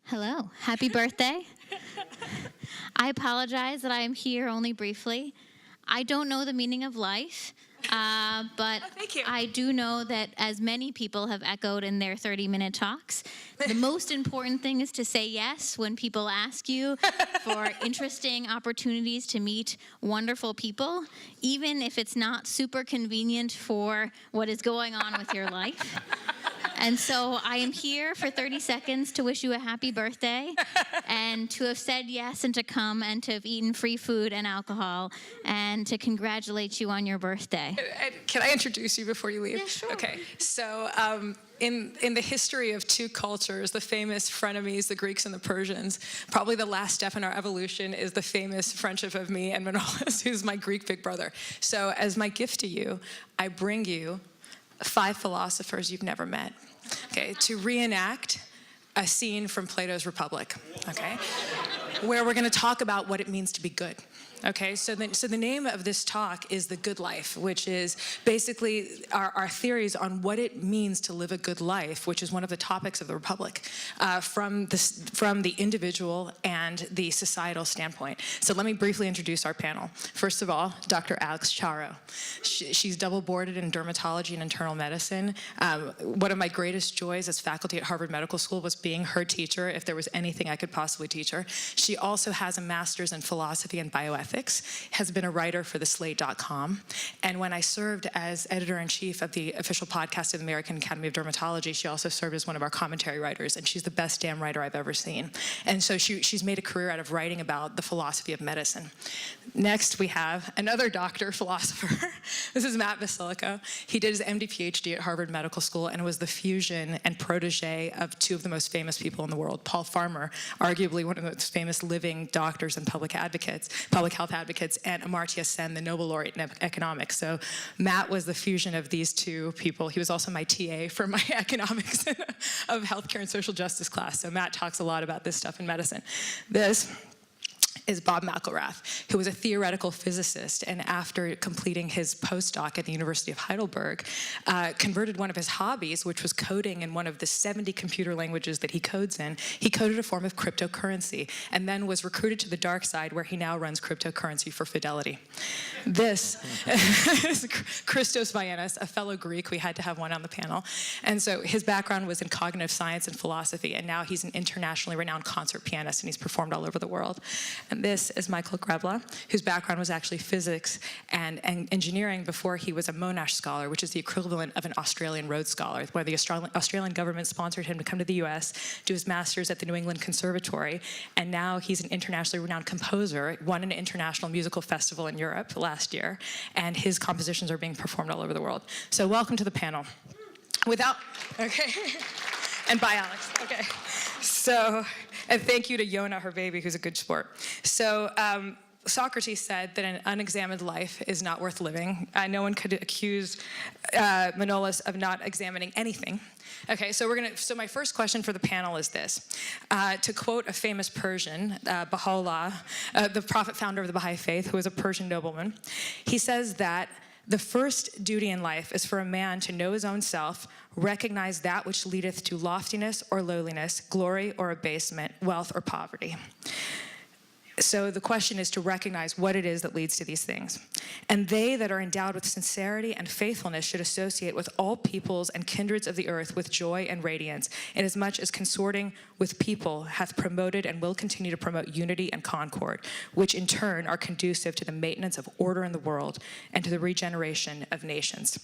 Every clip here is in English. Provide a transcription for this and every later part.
Hello. Happy birthday. I apologize that I am here only briefly. I don't know the meaning of life, but Thank you. I do know that, as many people have echoed in their 30-minute talks, the most important thing is to say yes when people ask you for interesting opportunities to meet wonderful people, even if it's not super convenient for what is going on with your life. And so I am here for 30 seconds to wish you a happy birthday and to have said yes and to come and to have eaten free food and alcohol and to congratulate you on your birthday. Can I introduce you before you leave? Yeah, sure. Okay. So in the history of two cultures, the famous frenemies, the Greeks and the Persians, probably the last step in our evolution is the famous friendship of me and Manolis, who's my Greek big brother. So as my gift to you, I bring you 5 philosophers you've never met, okay, to reenact a scene from Plato's Republic, okay, where we're going to talk about what it means to be good. Okay, so the name of this talk is The Good Life, which is basically our theories on what it means to live a good life, which is one of the topics of the Republic, from the individual and the societal standpoint. So let me briefly introduce our panel. First of all, Dr. Alex Charo. She's double boarded in dermatology and internal medicine. One of my greatest joys as faculty at Harvard Medical School was being her teacher, if there was anything I could possibly teach her. She also has a master's in philosophy and bioethics, has been a writer for the Slate.com. And when I served as editor-in-chief of the official podcast of the American Academy of Dermatology, she also served as one of our commentary writers, and she's the best damn writer I've ever seen. And so she's made a career out of writing about the philosophy of medicine. Next, we have another doctor, philosopher. This is Matt Vasilica. He did his MD PhD at Harvard Medical School and was the fusion and protege of 2 of the most famous people in the world, Paul Farmer, arguably one of the most famous living doctors and public health advocates, and Amartya Sen, the Nobel laureate in economics. So Matt was the fusion of these 2 people. He was also my TA for my economics of healthcare and social justice class. So Matt talks a lot about this stuff in medicine. This is Bob McElrath, who was a theoretical physicist, and after completing his postdoc at the University of Heidelberg, converted one of his hobbies, which was coding in one of the 70 computer languages that he codes in. He coded a form of cryptocurrency, and then was recruited to the dark side, where he now runs cryptocurrency for Fidelity. This is Christos Vianis, a fellow Greek. We had to have one on the panel. And so his background was in cognitive science and philosophy, and now he's an internationally renowned concert pianist, and he's performed all over the world. And this is Michael Grebla, whose background was actually physics and engineering before he was a Monash Scholar, which is the equivalent of an Australian Rhodes Scholar, where the Australian government sponsored him to come to the US, do his master's at the New England Conservatory, and now he's an internationally renowned composer, won an international musical festival in Europe last year, and his compositions are being performed all over the world. So welcome to the panel. Okay. And bye, Alex. Okay. So, and thank you to Yona, her baby, who's a good sport. So, Socrates said that an unexamined life is not worth living. No one could accuse Manolis of not examining anything. Okay, so my first question for the panel is this. To quote a famous Persian, Baha'u'llah, the prophet founder of the Baha'i faith, who was a Persian nobleman, he says that the first duty in life is for a man to know his own self, recognize that which leadeth to loftiness or lowliness, glory or abasement, wealth or poverty. So the question is to recognize what it is that leads to these things. And they that are endowed with sincerity and faithfulness should associate with all peoples and kindreds of the earth with joy and radiance, inasmuch as consorting with people hath promoted and will continue to promote unity and concord, which in turn are conducive to the maintenance of order in the world and to the regeneration of nations.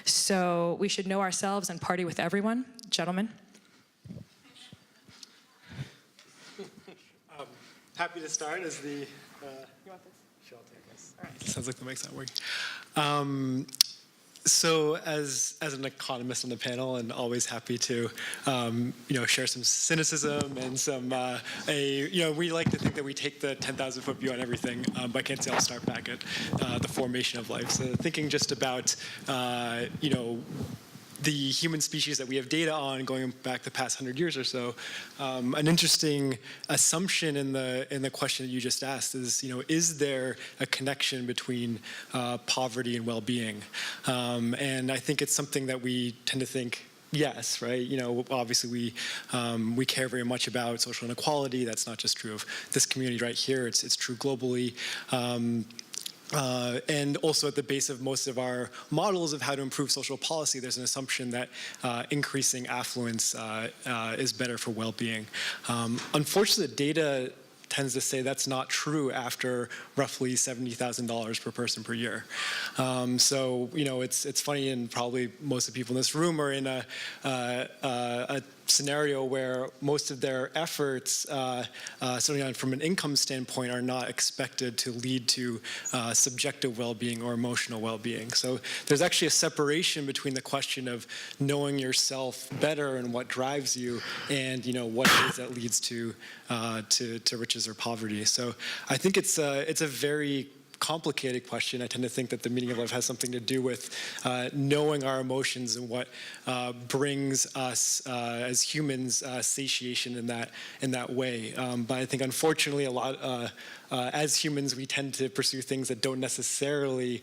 So we should know ourselves and party with everyone. Gentlemen. Happy to start as the... you want this? Sure, I'll take this. All right. Sounds like the mic's not working. So as an economist on the panel, and always happy to share some cynicism and some we like to think that we take the 10,000-foot view on everything, but I can't say I'll start back at the formation of life. So thinking just about the human species that we have data on going back the past 100 years or so, an interesting assumption in the question that you just asked is there a connection between poverty and well-being? And I think it's something that we tend to think yes, right? Obviously we care very much about social inequality. That's not just true of this community right here. It's true globally. And also at the base of most of our models of how to improve social policy, there's an assumption that increasing affluence is better for well-being. Unfortunately, the data tends to say that's not true after roughly $70,000 per person per year. So it's funny, and probably most of the people in this room are in a scenario where most of their efforts, certainly from an income standpoint, are not expected to lead to subjective well-being or emotional well-being. So there's actually a separation between the question of knowing yourself better and what drives you, and what it is that leads to riches or poverty. So I think it's a very complicated question. I tend to think that the meaning of life has something to do with knowing our emotions and what brings us as humans satiation in that way. But I think unfortunately a lot as humans we tend to pursue things that don't necessarily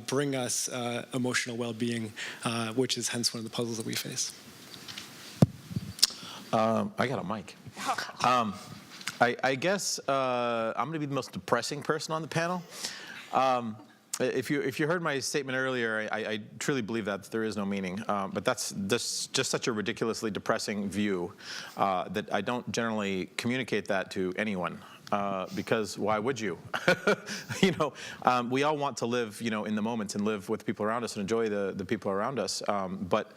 bring us emotional well-being, which is hence one of the puzzles that we face. I got a mic. I guess I'm going to be the most depressing person on the panel. If you heard my statement earlier, I truly believe that there is no meaning. But that's just such a ridiculously depressing view that I don't generally communicate that to anyone. Because why would you? We all want to live, in the moment and live with the people around us and enjoy the people around us. But,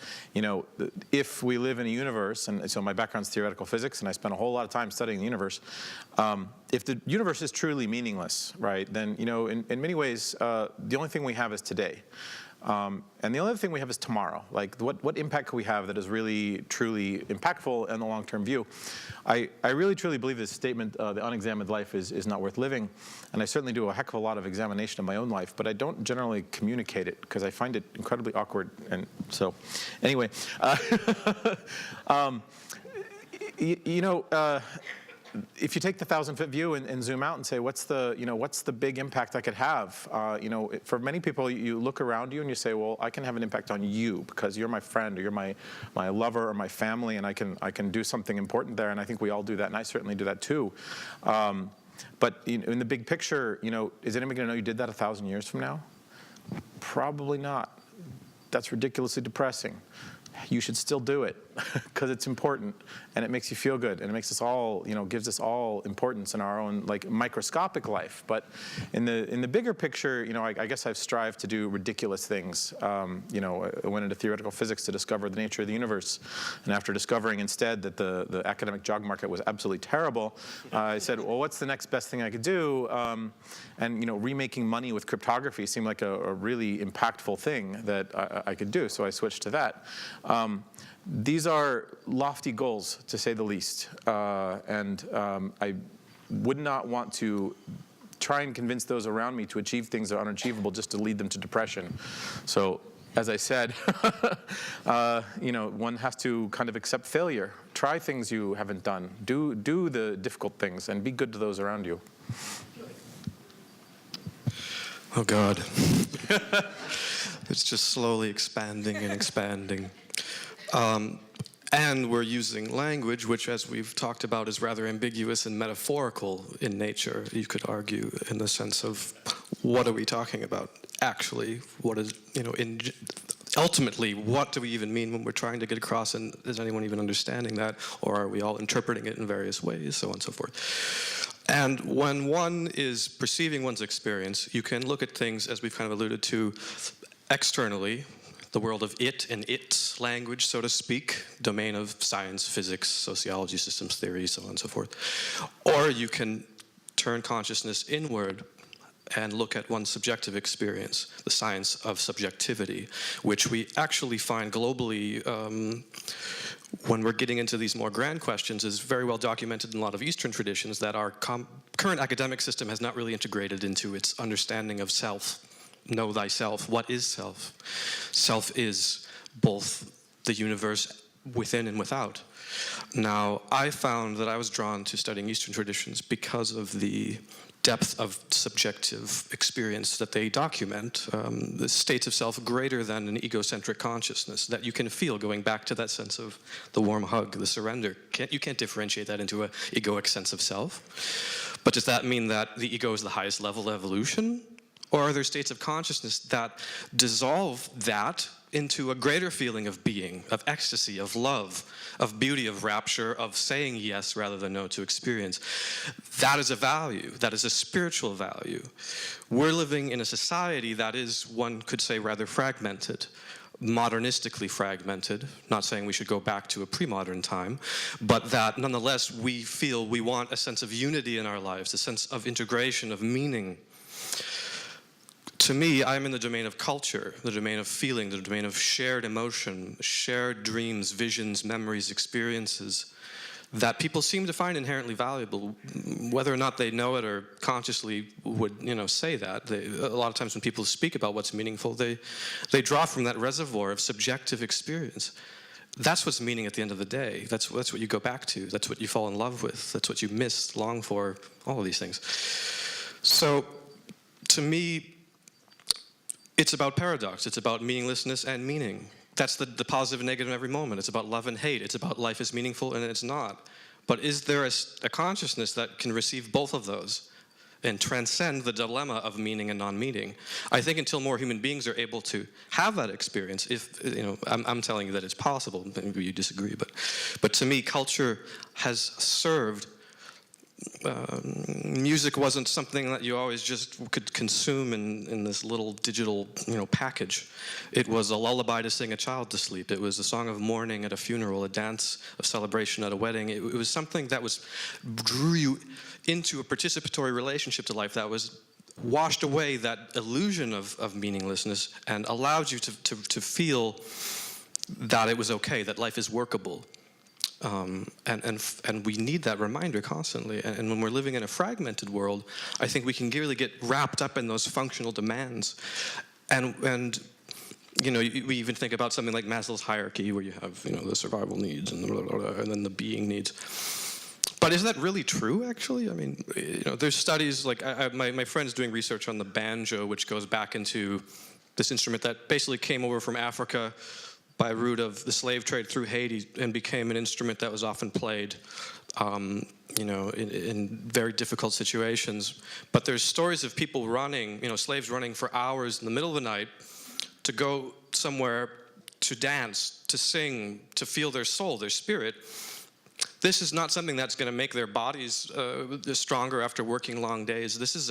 if we live in a universe, and so my background's theoretical physics, and I spent a whole lot of time studying the universe. If the universe is truly meaningless, right, then, in many ways, the only thing we have is today. And the only other thing we have is tomorrow. Like, what impact can we have that is really, truly impactful in the long-term view? I really, truly believe this statement, the unexamined life is not worth living. And I certainly do a heck of a lot of examination of my own life, but I don't generally communicate it because I find it incredibly awkward. And so, anyway, if you take the 1,000-foot view and zoom out and say, what's the big impact I could have? For many people, you look around you and you say, well, I can have an impact on you because you're my friend or you're my lover or my family, and I can do something important there. And I think we all do that, and I certainly do that too. But in the big picture, is anybody going to know you did that 1,000 years from now? Probably not. That's ridiculously depressing. You should still do it because it's important and it makes you feel good and it makes us all, gives us all importance in our own microscopic life. But in the bigger picture, I guess I've strived to do ridiculous things. I went into theoretical physics to discover the nature of the universe, and after discovering instead that the academic job market was absolutely terrible, I said, well, what's the next best thing I could do? And remaking money with cryptography seemed like a really impactful thing that I could do, so I switched to that. These are lofty goals, to say the least, and I would not want to try and convince those around me to achieve things that are unachievable just to lead them to depression. So, as I said, one has to kind of accept failure. Try things you haven't done. Do the difficult things, and be good to those around you. Oh, God. It's just slowly expanding and expanding. And we're using language, which, as we've talked about, is rather ambiguous and metaphorical in nature, you could argue, in the sense of what are we talking about? Actually, what is, ultimately, what do we even mean when we're trying to get across, and is anyone even understanding that? Or are we all interpreting it in various ways, so on and so forth? And when one is perceiving one's experience, you can look at things, as we've kind of alluded to, externally, the world of it and its language, so to speak, domain of science, physics, sociology, systems theory, so on and so forth. Or you can turn consciousness inward and look at one's subjective experience, the science of subjectivity, which we actually find globally when we're getting into these more grand questions, is very well documented in a lot of Eastern traditions that our current academic system has not really integrated into its understanding of self. Know thyself. What is self? Self is both the universe within and without. Now, I found that I was drawn to studying Eastern traditions because of the depth of subjective experience that they document, the states of self greater than an egocentric consciousness that you can feel, going back to that sense of the warm hug, the surrender. You can't differentiate that into an egoic sense of self. But does that mean that the ego is the highest level of evolution? Or are there states of consciousness that dissolve that into a greater feeling of being, of ecstasy, of love, of beauty, of rapture, of saying yes rather than no to experience? That is a value. That is a spiritual value. We're living in a society that is, one could say, rather fragmented, modernistically fragmented, not saying we should go back to a pre-modern time, but that nonetheless we feel we want a sense of unity in our lives, a sense of integration, of meaning. To me, I'm in the domain of culture, the domain of feeling, the domain of shared emotion, shared dreams, visions, memories, experiences that people seem to find inherently valuable, whether or not they know it or consciously would, say that. A lot of times when people speak about what's meaningful, they draw from that reservoir of subjective experience. That's what's meaning at the end of the day. That's what you go back to. That's what you fall in love with. That's what you miss, long for, all of these things. So, to me, it's about paradox. It's about meaninglessness and meaning. That's the positive and negative in every moment. It's about love and hate. It's about life is meaningful and it's not. But is there a consciousness that can receive both of those and transcend the dilemma of meaning and non-meaning? I think until more human beings are able to have that experience, I'm telling you that it's possible. Maybe you disagree, but to me, culture has served. Music wasn't something that you always just could consume in this little digital, package. It was a lullaby to sing a child to sleep. It was a song of mourning at a funeral, a dance of celebration at a wedding. It was something that drew you into a participatory relationship to life that was washed away that illusion of meaninglessness and allowed you to feel that it was okay, that life is workable. And we need that reminder constantly. And when we're living in a fragmented world, I think we can really get wrapped up in those functional demands. And we even think about something like Maslow's hierarchy, where you have the survival needs and then the being needs. But is that really true? Actually, I mean, there's studies like my friend's doing research on the banjo, which goes back into this instrument that basically came over from Africa by route of the slave trade through Haiti and became an instrument that was often played, in very difficult situations. But there's stories of people running, slaves running for hours in the middle of the night to go somewhere to dance, to sing, to feel their soul, their spirit. This is not something that's going to make their bodies stronger after working long days. This is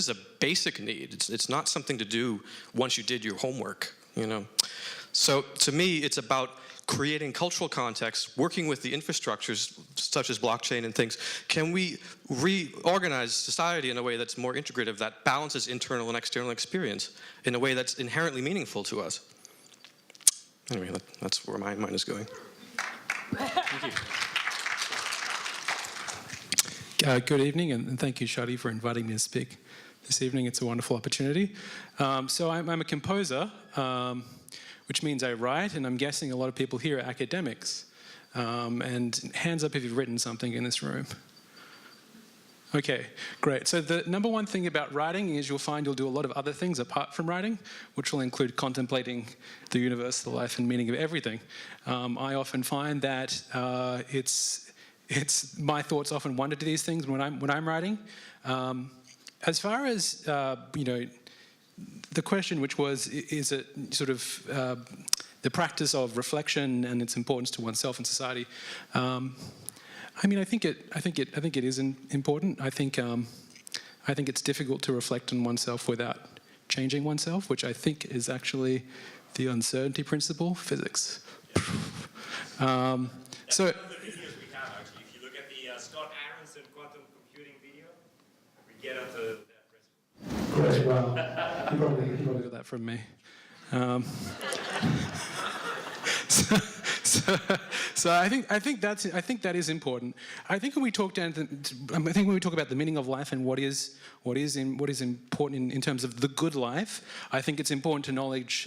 a basic need. It's not something to do once you did your homework, So to me, it's about creating cultural context, working with the infrastructures such as blockchain and things. Can we reorganize society in a way that's more integrative, that balances internal and external experience in a way that's inherently meaningful to us? Anyway, that's where my mind is going. Thank you. Good evening, and thank you, Shadi, for inviting me to speak this evening. It's a wonderful opportunity. So I'm a composer, which means I write, and I'm guessing a lot of people here are academics. And hands up if you've written something in this room. Okay, great. So the number one thing about writing is you'll find you'll do a lot of other things apart from writing, which will include contemplating the universe, the life and meaning of everything. I often find that it's my thoughts often wander to these things when I'm writing. As far as the question, which was, is it sort of the practice of reflection and its importance to oneself and society? I think it is important. I think it's difficult to reflect on oneself without changing oneself, which I think is actually the uncertainty principle, physics. That's one of the videos we have, actually. If you look at the Scott Aronson quantum computing video, we get onto that principle. Great, well, you probably got that from me. So I think that is important. I think when we talk about the meaning of life and what is important in terms of the good life, I think it's important to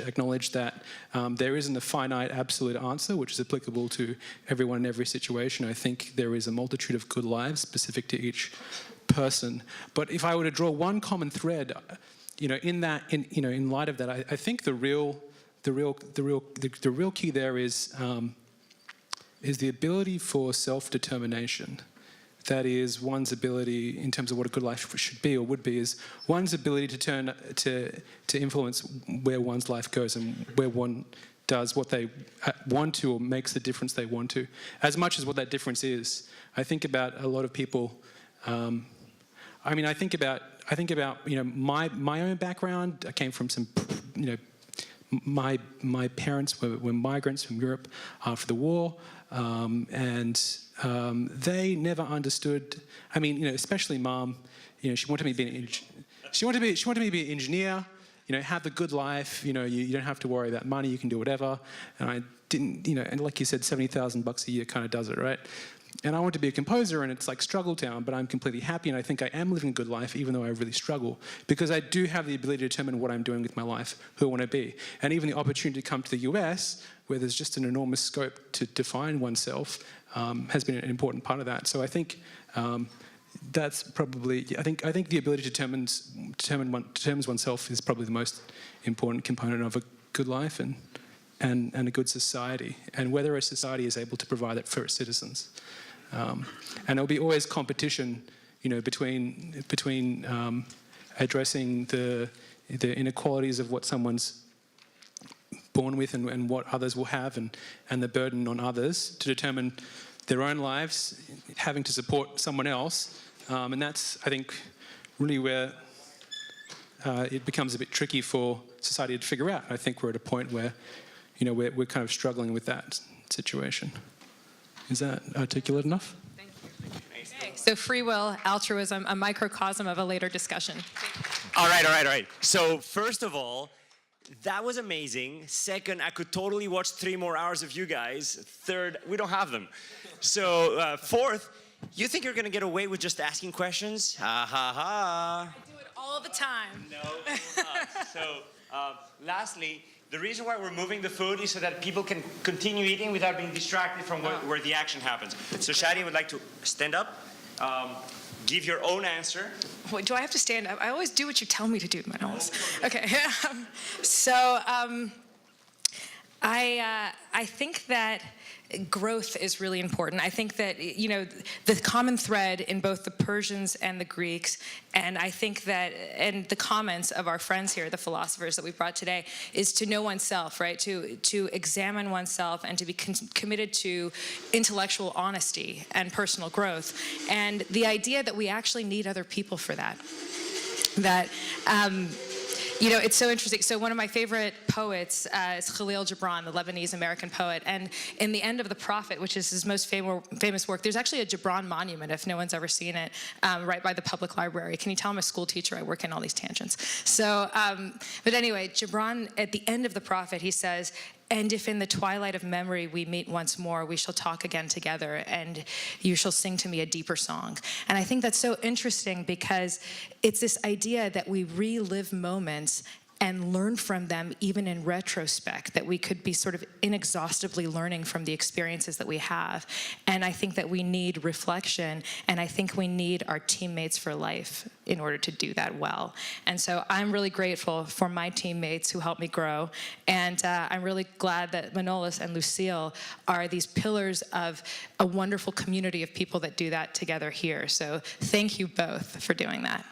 acknowledge that there isn't a finite absolute answer which is applicable to everyone in every situation. I think there is a multitude of good lives specific to each person. But if I were to draw one common thread, in light of that, I think the real key there is the ability for self-determination. That is one's ability, in terms of what a good life should be or would be, is one's ability to influence where one's life goes and where one does what they want to or makes the difference they want to, as much as what that difference is. I think about a lot of people. I think about my own background. I came from some, my parents were migrants from Europe after the war, and they never understood. Especially mom. She wanted me to be she wanted me to be an engineer. Have the good life. You don't have to worry about money. You can do whatever. And I didn't. And like you said, $70,000 a year kind of does it, right? And I want to be a composer, and it's like struggle town, but I'm completely happy, and I think I am living a good life, even though I really struggle, because I do have the ability to determine what I'm doing with my life, who I want to be. And even the opportunity to come to the US, where there's just an enormous scope to define oneself, has been an important part of that. So I think that's probably, I think the ability to determines oneself is probably the most important component of a good life and a good society, and whether a society is able to provide that for its citizens. And there'll be always competition, between addressing the inequalities of what someone's born with and what others will have, and the burden on others to determine their own lives, having to support someone else. And that's, I think, really where it becomes a bit tricky for society to figure out. I think we're at a point where, we're kind of struggling with that situation. Is that articulate enough? Thank you. Okay. So free will, altruism, a microcosm of a later discussion. All right. So first of all, that was amazing. Second, I could totally watch 3 more hours of you guys. Third, we don't have them. So fourth, you think you're going to get away with just asking questions? Ha ha ha. I do it all the time. No, not. So lastly, the reason why we're moving the food is so that people can continue eating without being distracted from where the action happens. So Shadi would like to stand up, give your own answer. Wait, do I have to stand up? I always do what you tell me to do, Manolis. Okay. I think that growth is really important. I think that, the common thread in both the Persians and the Greeks, and I think that, and the comments of our friends here, the philosophers that we brought today, is to know oneself, right? To examine oneself and to be committed to intellectual honesty and personal growth. And the idea that we actually need other people for that. It's so interesting. So one of my favorite poets is Khalil Gibran, the Lebanese-American poet. And in The End of the Prophet, which is his most famous work, there's actually a Gibran monument, if no one's ever seen it, right by the public library. Can you tell I'm a school teacher? I work in all these tangents. So, but anyway, Gibran, at the end of the Prophet, he says, "And if in the twilight of memory we meet once more, we shall talk again together, and you shall sing to me a deeper song." And I think that's so interesting because it's this idea that we relive moments and learn from them even in retrospect, that we could be sort of inexhaustibly learning from the experiences that we have. And I think that we need reflection, and I think we need our teammates for life in order to do that well. And so I'm really grateful for my teammates who helped me grow, and I'm really glad that Manolis and Lucille are these pillars of a wonderful community of people that do that together here. So thank you both for doing that.